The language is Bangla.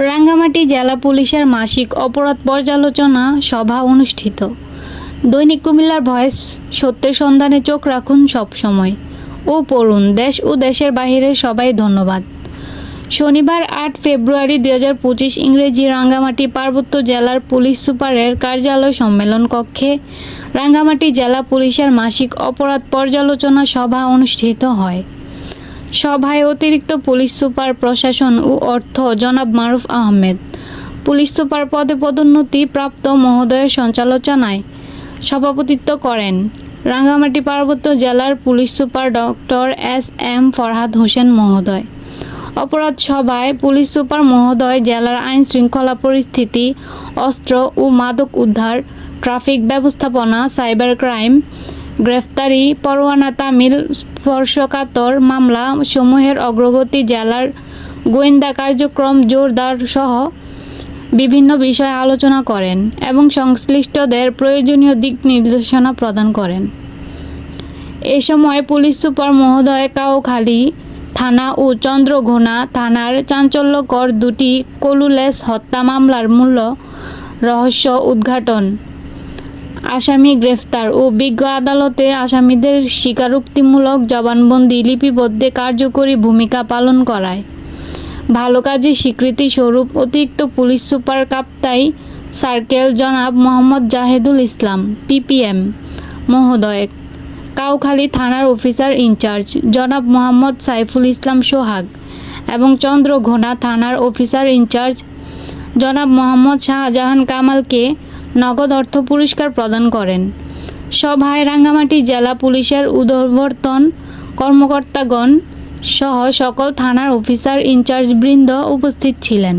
রাঙ্গামাটি জেলা পুলিশের মাসিক অপরাধ পর্যালোচনা সভা অনুষ্ঠিত। দৈনিক কুমিল্লার ভয়েস, সত্যের সন্ধানে চোখ রাখুন সব সময় ও পড়ুন দেশ ও দেশের বাহিরের সবাই ধন্যবাদ। শনিবার ৮ ফেব্রুয়ারি ২০২৫ ইংরেজি রাঙ্গামাটি পার্বত্য জেলার পুলিশ সুপারের কার্যালয় সম্মেলন কক্ষে রাঙ্গামাটি জেলা পুলিশের মাসিক অপরাধ পর্যালোচনা সভা অনুষ্ঠিত হয়। সভায় অতিরিক্ত পুলিশ সুপার প্রশাসন ও অর্থ জনাব মারুফ আহমেদ, পুলিশ সুপার পদে পদোন্নতি প্রাপ্ত মহোদয়ের সঞ্চালনায় সভাপতিত্ব করেন রাঙ্গামাটি পার্বত্য জেলার police super doctor SM. Farhad Hossain মহোদয়। অপরাধ সভায় পুলিশ সুপার মহোদয় জেলার আইন শৃঙ্খলা পরিস্থিতি, অস্ত্র ও মাদক উদ্ধার, ট্রাফিক ব্যবস্থাপনা, সাইবার ক্রাইম, গ্রেফতারি পরোয়ানা তামিল, স্পর্শকাতর মামলা সমূহের অগ্রগতি, জেলার গোয়েন্দা কার্যক্রম জোরদার সহ বিভিন্ন বিষয়ে আলোচনা করেন এবং সংশ্লিষ্টদের প্রয়োজনীয় দিক নির্দেশনা প্রদান করেন। এ সময় পুলিশ সুপার মহোদয় কাউখালী থানা ও চন্দ্রঘোনা থানার চাঞ্চল্যকর দুটি কলুলেস হত্যা মামলার মূল রহস্য উদ্ঘাটন, আসামি গ্রেফতার ও বিজ্ঞ আদালতে আসামিদের স্বীকারোক্তিমূলক জবানবন্দি লিপিবদ্ধে কার্যকরী ভূমিকা পালন করায় ভালো কাজের স্বীকৃতি স্বরূপ অতিরিক্ত পুলিশ সুপার কাপ্তাই সার্কেল জনাব মোহাম্মদ জাহেদুল ইসলাম পিপিএম মহোদয়, কাউখালী থানার অফিসার ইনচার্জ জনাব মোহাম্মদ সাইফুল ইসলাম সোহাগ এবং চন্দ্রঘোনা থানার অফিসার ইনচার্জ জনাব মোহাম্মদ শাহজাহান কামালকে নগদ অর্থ পুরস্কার প্রদান করেন। সভায় রাঙ্গামাটি জেলা পুলিশের ঊর্ধ্বতন কর্মকর্তাগণ সহ সকল থানার অফিসার ইনচার্জ বৃন্দ উপস্থিত ছিলেন।